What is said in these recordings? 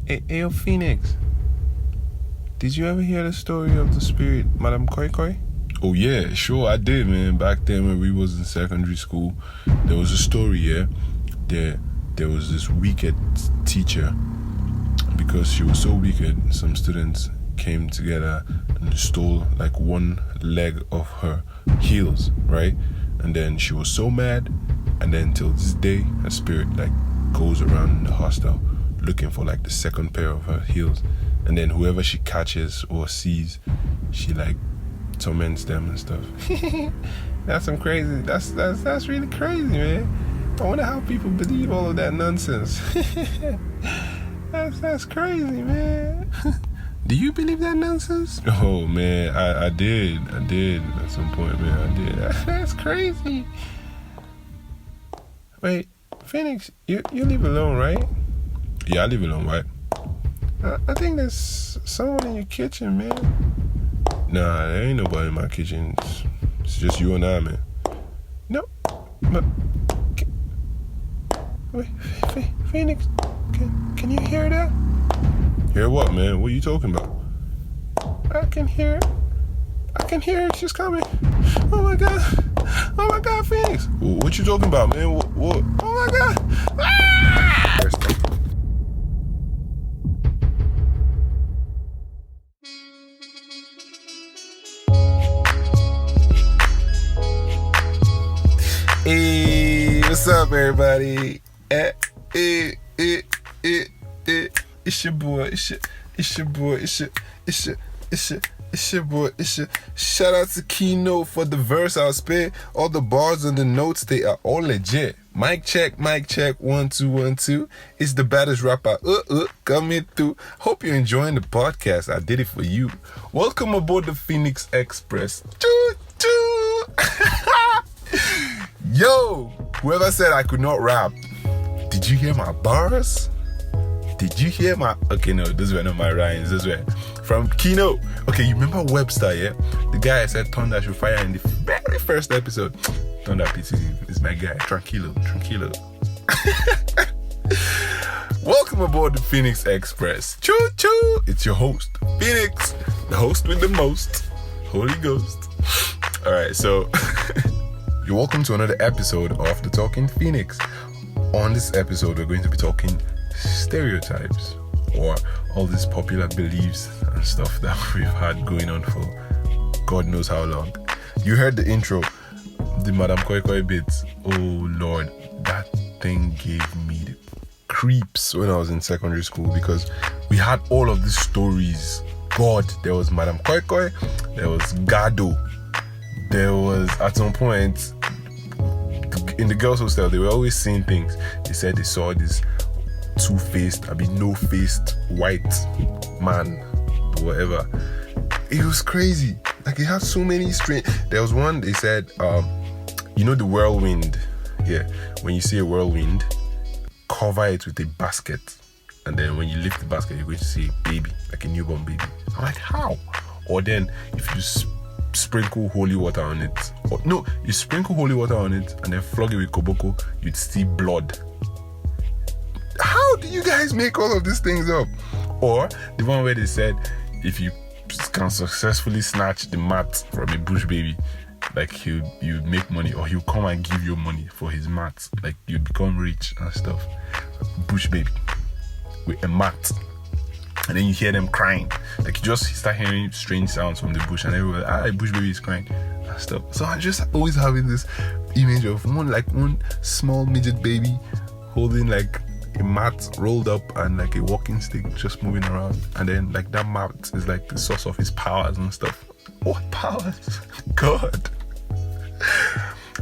Hey, yo, Phoenix. Did you ever hear the story of the spirit, Madame Koi Koi? Oh yeah, sure I did, man. Back then when we was in secondary school, there was a story, yeah. There was this wicked teacher. Because she was so wicked, some students came together and stole like one leg of her heels, right? And then she was so mad, and then till this day, her spirit like goes around in the hostel looking for like the second pair of her heels. And then whoever she catches or sees, she like torments them and stuff. That's some crazy. That's really crazy, man. I wonder how people believe all of that nonsense. That's crazy, man. Do you believe that nonsense? Oh man, I did at some point, man. I did. That's crazy. Wait, Phoenix, you live alone, right? Yeah, I live alone, right? I think there's someone in your kitchen, man. Nah, there ain't nobody in my kitchen. It's just you and I, man. No, but wait, Phoenix, can you hear that? Hear what, man? What are you talking about? I can hear it. She's coming. Oh my God, Phoenix. What you talking about, man? What? Oh my God. Ah! Hey, what's up, everybody? It's your boy. Shout out to Keynote for the verse I'll spit. All the bars and the notes, they are all legit. Mic check, 1 2 1 2. It's the baddest rapper coming through. Hope you're enjoying the podcast. I did it for you. Welcome aboard the Phoenix Express. Choo choo. Yo, whoever said I could not rap, did you hear my bars? Did you hear my... Okay, no, those were not my rhymes. Those were from Kino. Okay, you remember Webster, yeah? The guy I said Thunder should fire in the very first episode. Thunder PTZ is my guy. Tranquilo. Welcome aboard the Phoenix Express. Choo choo. It's your host, Phoenix, the host with the most, Holy Ghost. All right, so... You're welcome to another episode of The Talking Phoenix. On this episode, we're going to be talking stereotypes, or all these popular beliefs and stuff that we've had going on for God knows how long. You heard the intro, the Madame Koi Koi bits. Oh Lord, that thing gave me the creeps when I was in secondary school, because we had all of these stories. God, there was Madame Koi Koi, there was Gado. There was, at some point, in the girls' hostel, they were always saying things. They said they saw this two-faced, no-faced white man, whatever. It was crazy. Like, it had so many strange... There was one, they said, you know the whirlwind? Yeah. When you see a whirlwind, cover it with a basket. And then when you lift the basket, you're going to see a baby, like a newborn baby. I'm like, how? Or then, if you sprinkle holy water on it. Or, no, you sprinkle holy water on it and then flog it with koboko, you'd see blood. How do you guys make all of these things up? Or the one where they said, if you can successfully snatch the mat from a bush baby, like you make money, or he'll come and give you money for his mat, like you become rich and stuff. Bush baby with a mat. And then you hear them crying. Like, you just start hearing strange sounds from the bush, and everyone, a bush baby is crying and stuff. So I'm just always having this image of one small midget baby holding like a mat rolled up and like a walking stick just moving around. And then like that mat is like the source of his powers and stuff. What powers? God.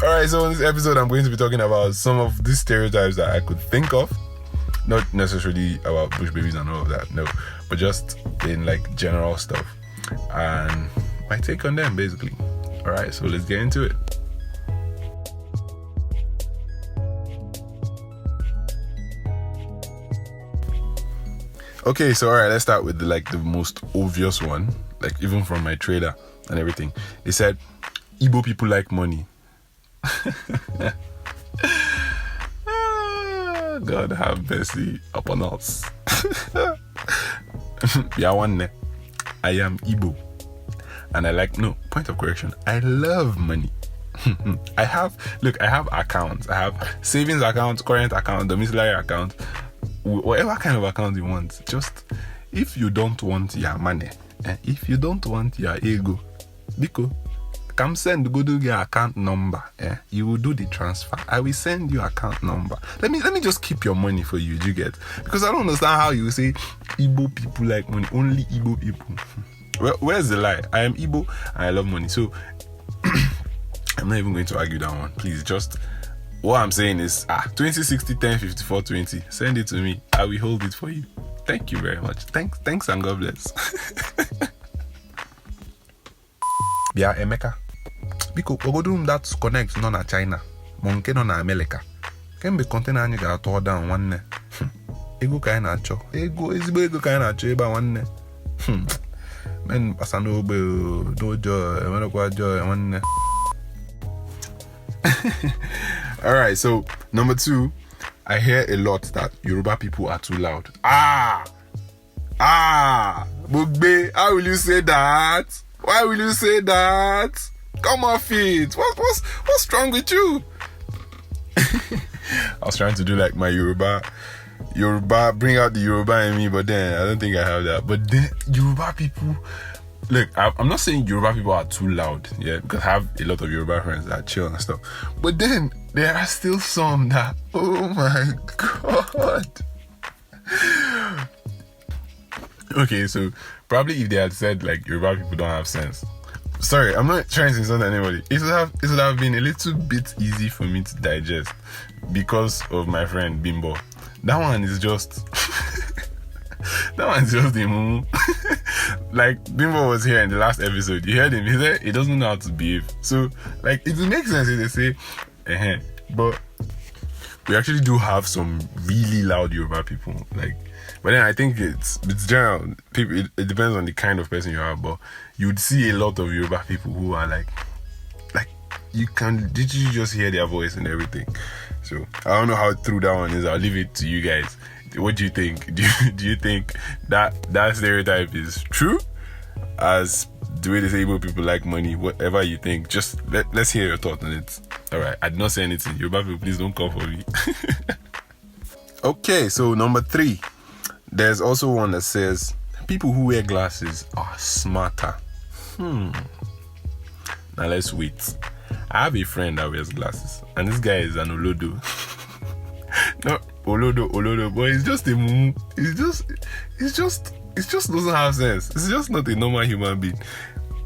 Alright, so in this episode I'm going to be talking about some of these stereotypes that I could think of. Not necessarily about bush babies and all of that, no, but just in like general stuff and my take on them, basically. All right, so let's get into it. Okay, so all right, let's start with the most obvious one, like even from my trailer and everything. They said Igbo people like money. God have mercy upon us. Yeah, one. I am Igbo. And I point of correction. I love money. I have accounts. I have savings accounts, current account, domiciliary account, whatever kind of account you want. Just if you don't want your money, if you don't want your ego, Biko, come send go do your account number. You will do the transfer. I will send you account number. Let me just keep your money for you. Do you get? Because I don't understand how you say Igbo people like money. Only Igbo people. Well, where's the lie? I am Igbo and I love money. So I'm not even going to argue that one. Please, just what I'm saying is 20, 60, 10, 54, 20. Send it to me. I will hold it for you. Thank you very much. Thanks and God bless. Bia Emeka. Biko, ogodum that connect no na China. Monke no na America. Kembe container anyị ga-atọ down nwanne. Ego ka anyị na-achọ. Ezigbo ego ka anyị na-achọ ebe nwanne. Men pasano ogbe dojo emenekwa joy nwanne. All right, so number 2, I hear a lot that Yoruba people are too loud. Bugbe, how will you say that? Why will you say that? Come off it. What's wrong with you? I was trying to do like my Yoruba, bring out the Yoruba in me, but then I don't think I have that. But then Yoruba people, look, I'm not saying Yoruba people are too loud, yeah, because I have a lot of Yoruba friends that chill and stuff. But then there are still some that, oh my God. Okay, so probably if they had said like Yoruba people don't have sense. Sorry, I'm not trying to insult anybody. It would have been a little bit easy for me to digest because of my friend Bimbo. That one is just that one's just the mumu. Like Bimbo was here in the last episode. You heard him. He said he doesn't know how to behave. So like it makes sense if they say, but we actually do have some really loud Yoruba people. Like, but then I think it's general. People, it depends on the kind of person you are. But you'd see a lot of Yoruba people who are like you can literally just hear their voice and everything. So I don't know how true that one is. I'll leave it to you guys. What do you think? Do you think that stereotype is true? As the way they say Igbo people like money, whatever you think, just let's hear your thoughts on it. Alright, I did not say anything. Yoruba people, please don't come for me. Okay, so number 3. There's also one that says people who wear glasses are smarter. Now let's wait. I have a friend that wears glasses, and this guy is an Olodo. Not Olodo, but it's just a mumu. It just doesn't have sense. It's just not a normal human being.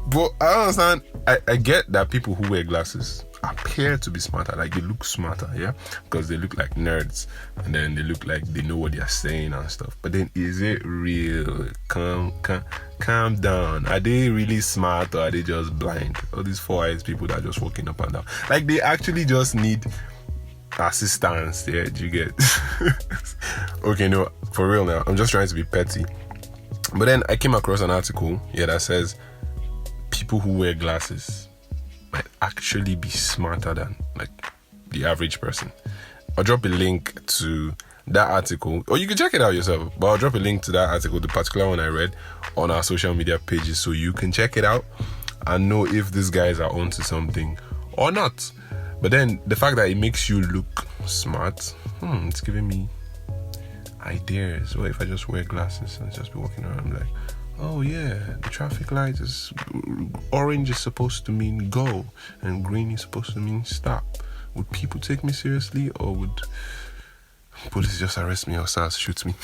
But I understand. I get that people who wear glasses appear to be smarter, like they look smarter, yeah, because they look like nerds, and then they look like they know what they are saying and stuff. But then, is it real? Calm down. Are they really smart, or are they just blind? All these 4 eyes people that are just walking up and down, like they actually just need assistance. Yeah, do you get? Okay, no, for real now. I'm just trying to be petty. But then I came across an article, that says people who wear glasses might actually be smarter than like the average person. I'll drop a link to that article, or you can check it out yourself, but I'll drop a link to that article, the particular one I read, on our social media pages, so you can check it out and know if these guys are onto something or not. But then the fact that it makes you look smart, it's giving me ideas. What if I just wear glasses and just be walking around like, oh yeah, the traffic light is orange is supposed to mean go and green is supposed to mean stop. Would people take me seriously, or would police just arrest me or SARS shoot me?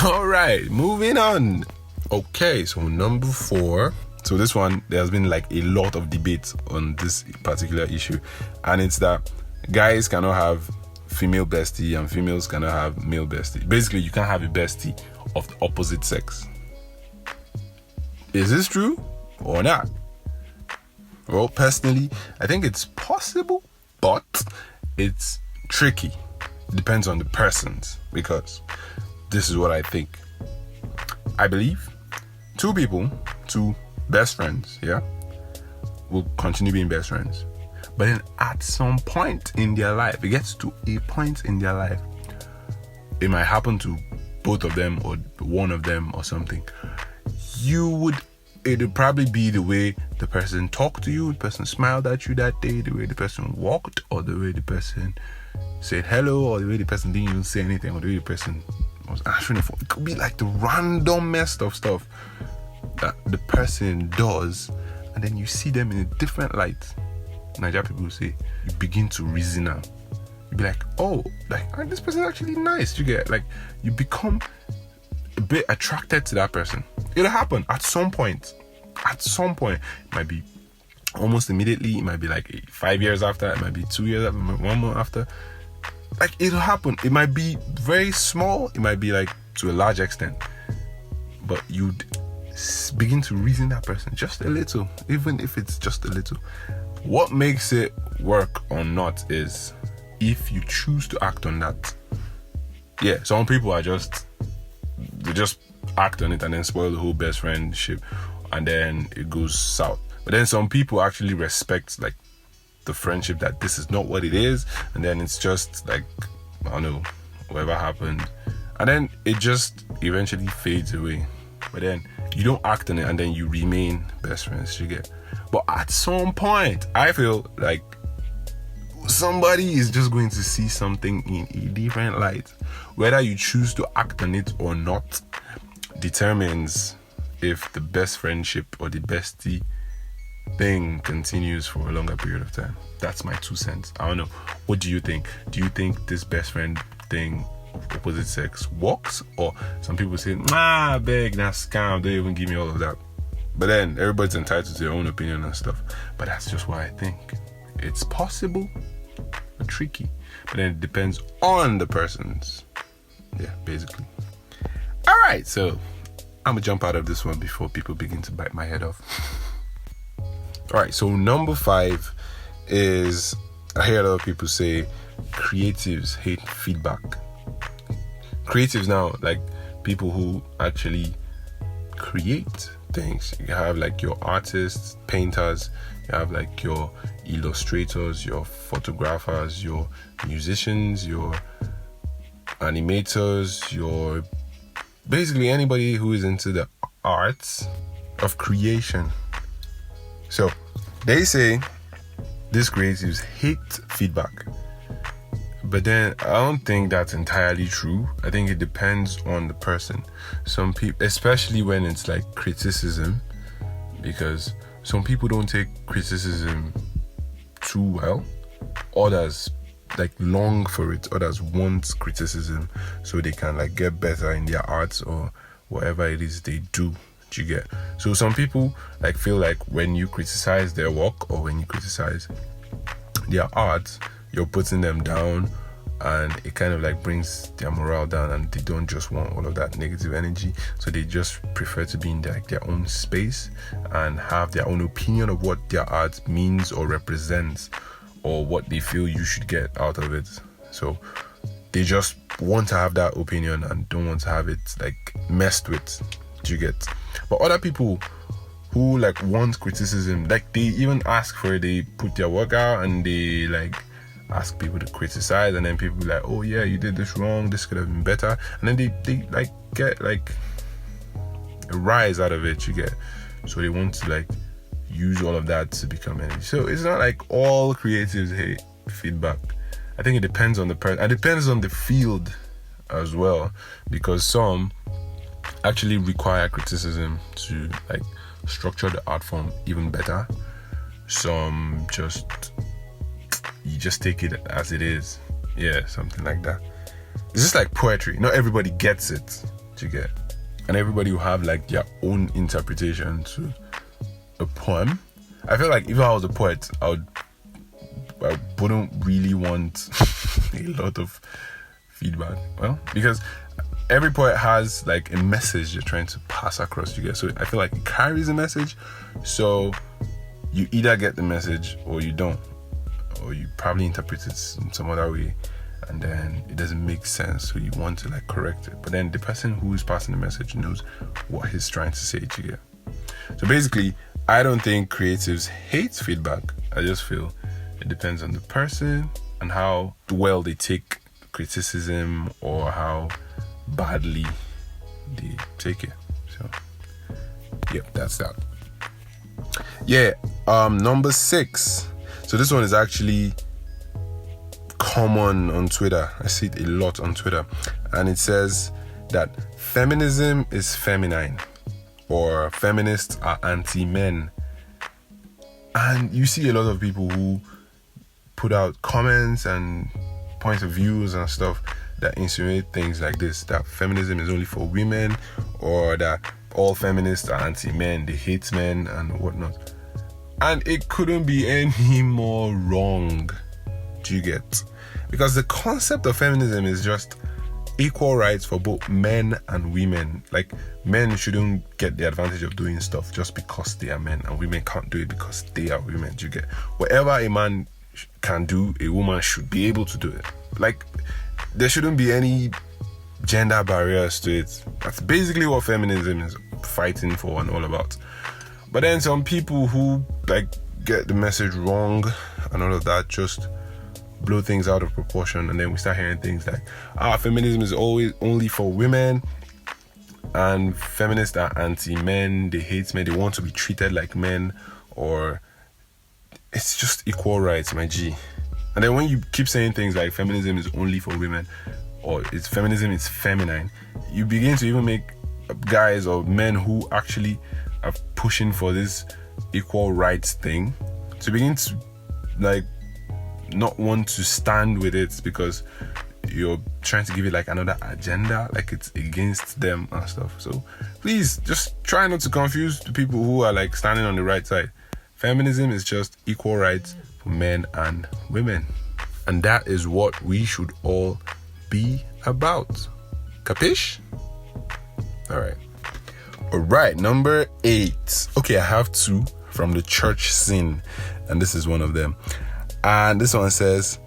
All right, moving on. Okay, so number 4. So this one, there's been like a lot of debate on this particular issue, and it's that guys cannot have female bestie and females cannot have male bestie. Basically, you can't have a bestie of the opposite sex. Is this true or not? Well, personally, I think it's possible, but it's tricky. It depends on the persons, because this is what I think. I believe 2 best friends, will continue being best friends. But then at some point in their life, it gets to a point in their life, it might happen to both of them or one of them or something, it would probably be the way the person talked to you, the person smiled at you that day, the way the person walked, or the way the person said hello, or the way the person didn't even say anything, or the way the person was answering the phone. It could be like the randomest of stuff that the person does, and then you see them in a different light. Nigerian people say you begin to reason out. You be like, oh, like this person is actually nice. You get like you become a bit attracted to that person. It'll happen at some point. At some point, it might be almost immediately. It might be like 5 years after. It might be 2 years after. 1 month after. Like it'll happen. It might be very small. It might be like to a large extent. But you'd begin to reason that person just a little, even if it's just a little. What makes it work or not is if you choose to act on that. Yeah, some people they just act on it and then spoil the whole best friendship, and then it goes south. But then some people actually respect like the friendship, that this is not what it is, and then it's just like, I don't know, whatever happened, and then it just eventually fades away. But then you don't act on it, and then you remain best friends. You get. But at some point, I feel like somebody is just going to see something in a different light. Whether you choose to act on it or not determines if the best friendship or the bestie thing continues for a longer period of time. That's my 2 cents. I don't know. What do you think? Do you think this best friend thing of opposite sex works? Or some people say, beg, that's scam, don't even give me all of that. But then everybody's entitled to their own opinion and stuff. But that's just what I think. It's possible, but tricky. But then it depends on the person's. Yeah, basically. All right, so I'm gonna jump out of this one before people begin to bite my head off. All right, so number 5 is, I hear a lot of people say creatives hate feedback. Creatives now, like people who actually create things. You have like your artists, painters, you have like your illustrators, your photographers, your musicians, your animators, your basically anybody who is into the arts of creation. So they say these creatives hate feedback, but then I don't think that's entirely true. I think it depends on the person. Some people, especially when it's like criticism, because some people don't take criticism too well. Others like long for it. Others want criticism so they can like get better in their arts or whatever it is they do. Do you get? So some people like feel like when you criticize their work or when you criticize their art, you're putting them down, and it kind of like brings their morale down, and they don't just want all of that negative energy, so they just prefer to be in their own space and have their own opinion of what their art means or represents, or what they feel you should get out of it. So they just want to have that opinion and don't want to have it like messed with. Do you get? But other people who like want criticism, like they even ask for it, they put their work out and they like ask people to criticize, and then people be like, oh yeah, you did this wrong, this could have been better, and then they like get like a rise out of it. You get? So they want to like use all of that to become energy. So it's not like all creatives hate feedback. I think it depends on the person. It depends on the field as well, because some actually require criticism to like structure the art form even better. Some you just take it as it is. Yeah, something like that. It's just like poetry. Not everybody gets it. Do you get? And everybody will have like their own interpretation to a poem. I feel like if I was a poet, I wouldn't really want a lot of feedback. Well, because every poet has like a message you're trying to pass across. You get? So I feel like it carries a message. So you either get the message or you don't, or you probably interpret it in some other way, and then it doesn't make sense, so you want to like correct it. But then the person who is passing the message knows what he's trying to say to you. So basically, I don't think creatives hate feedback. I just feel it depends on the person and how well they take criticism, or how badly they take it. So, yep, that's that. Yeah, number 6. So this one is actually common on Twitter. I see it a lot on Twitter. And it says that feminism is feminine, or feminists are anti-men. And you see a lot of people who put out comments and points of views and stuff that insinuate things like this, that feminism is only for women, or that all feminists are anti-men, they hate men and whatnot. And it couldn't be any more wrong. Do you get? Because the concept of feminism is just equal rights for both men and women. Like, men shouldn't get the advantage of doing stuff just because they are men, and women can't do it because they are women. Do you get? Whatever a man can do, a woman should be able to do it. Like, there shouldn't be any gender barriers to it. That's basically what feminism is fighting for and all about. But then some people who like get the message wrong and all of that just blow things out of proportion, and then we start hearing things like, feminism is always only for women, and feminists are anti-men, they hate men, they want to be treated like men, or it's just equal rights, my G. And then when you keep saying things like feminism is only for women, or it's feminism is feminine, you begin to even make guys or men who actually are pushing for this equal rights thing to begin to like not want to stand with it, because you're trying to give it like another agenda, like it's against them and stuff. So please just try not to confuse the people who are like standing on the right side. Feminism is just equal rights for men and women, and that is what we should all be about. Capish? All right, number 8. Okay, I have 2 from the church scene, and this is one of them. And this one says,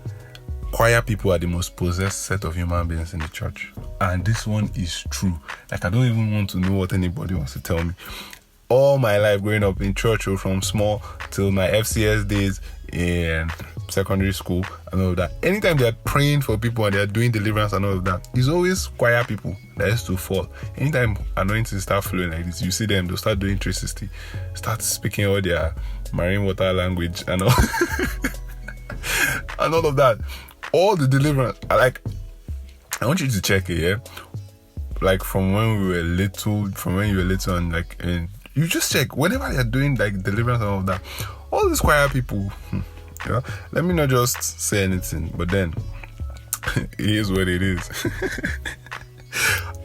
choir people are the most possessed set of human beings in the church. And this one is true. Like, I don't even want to know what anybody wants to tell me. All my life growing up in church, from small till my FCS days in secondary school and all of that, anytime they're praying for people and they're doing deliverance and all of that, it's always choir people that used to fall. Anytime anointing start flowing like this, you see them, they'll start doing 360, start speaking all their marine water language and all and all of that. All the deliverance, like, I want you to check it, yeah? Like, from when you were little, and like, and you just check whenever they're doing like deliverance and all of that, all these choir people, yeah, let me not just say anything, but then it is what it is.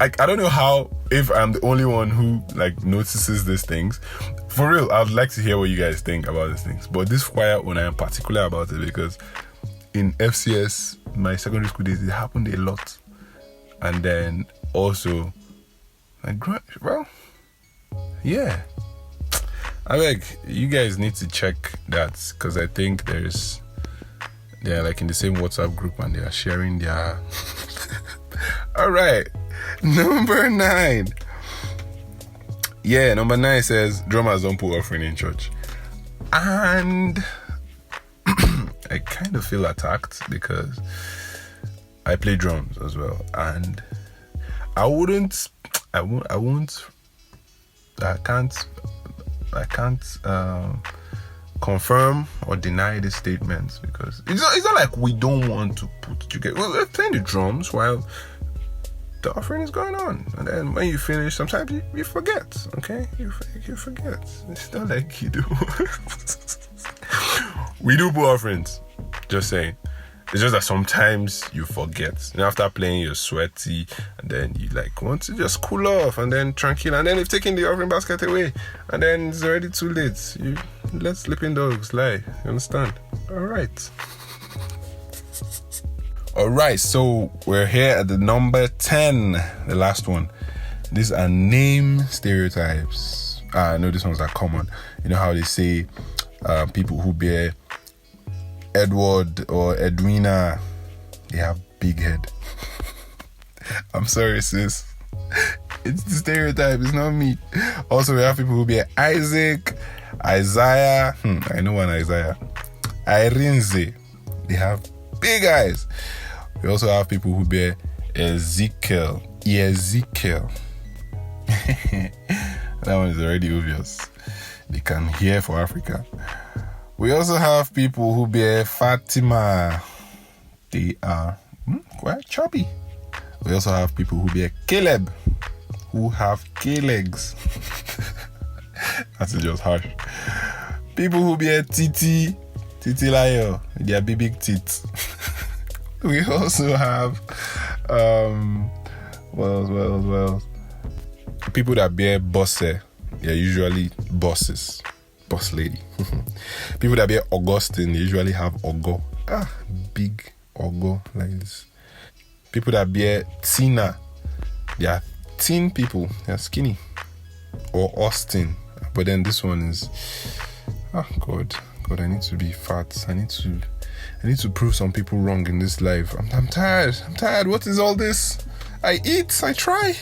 Like, I don't know how, if I'm the only one who like notices these things. For real, I'd like to hear what you guys think about these things. But this choir one, I am particular about it because in FCS, my secondary school days, it happened a lot. And then also, like, well, yeah. I beg, you guys need to check that, because I think they're like in the same WhatsApp group and they are sharing their... Alright, number 9. Yeah, number 9 says drummers don't put offering in church. And I kind of feel attacked because I play drums as well, and I can't confirm or deny this statement, because it's not like we don't want to put together. Well, we're playing the drums while the offering is going on, and then when you finish, sometimes you forget. Okay, you forget. It's not like you do. We do put offerings. Just saying. It's just that sometimes you forget. And after playing, you're sweaty, and then you like want to just cool off, and then tranquil, and then they've taken the offering basket away, and then it's already too late. You let sleeping dogs lie. You understand? All right. So we're here at the number 10, the last one. These are name stereotypes. I know these ones are common. You know how they say people who bear Edward or Edwina, they have big head. I'm sorry, sis. It's the stereotype, it's not me. Also, we have people who bear Isaac, Isaiah. I know one Isaiah. Irinze. They have big eyes. We also have people who bear Ezekiel. Ezekiel. That one is already obvious. They can hear for Africa. We also have people who bear Fatima. They are quite chubby. We also have people who bear Caleb, who have K-legs. That's just harsh. People who bear Titi Layo, they are big tits. We also have well. People that bear bosse, they're usually bosses. Boss lady. People that bear Augustine, they usually have Ogo. Big Ogo like this. People that bear Tina, they are thin people. They're skinny. Or Austin. But then this one is God, I need to be fat. I need to prove some people wrong in this life. I'm tired. What is all this? I eat. I try.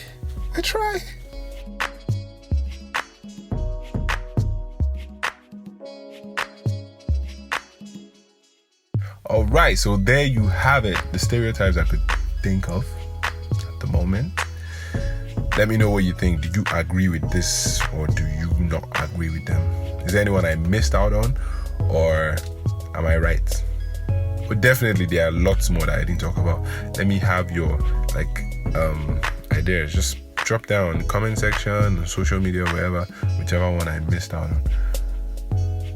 All right, so there you have it. The stereotypes I could think of at the moment. Let me know what you think. Do you agree with this or do you not agree with them? Is there anyone I missed out on or am I right? But definitely there are lots more that I didn't talk about. Let me have your ideas. Just drop down in the comment section, on social media, wherever, whichever one I missed out on.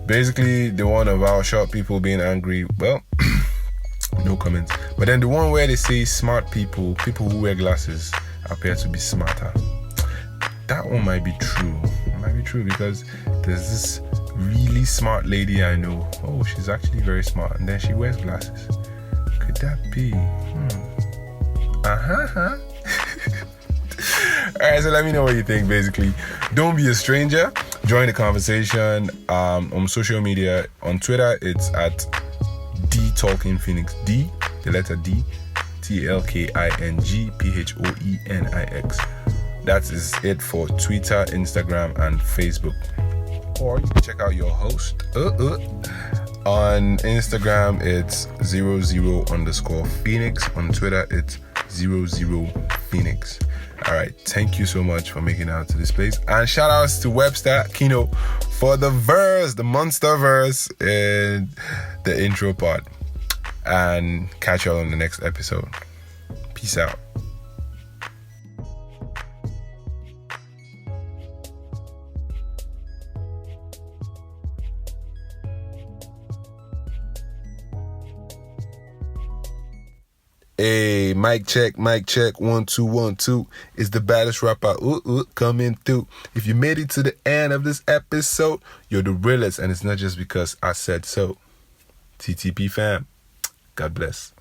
Basically, the one about short people being angry, well, no comments. But then the one where they say smart people who wear glasses appear to be smarter. That one might be true. It might be true because there's this really smart lady I know. Oh, she's actually very smart. And then she wears glasses. Could that be? Alright, so let me know what you think, basically. Don't be a stranger. Join the conversation on social media. On Twitter, it's at DTalkingPhoenix. D, the letter D, TalkingPhoenix. That is it for Twitter, Instagram, and Facebook. Or you can check out your host. On Instagram, it's 00_Phoenix. On Twitter, it's 00Phoenix. All right, thank you so much for making it out to this place. And shout outs to Webster Kino for the verse, the monster verse in the intro part. And catch y'all on the next episode. Peace out. Hey, mic check, 1 2 1 2. It's the baddest rapper coming through. If you made it to the end of this episode, you're the realest, and it's not just because I said so. TTP fam, God bless.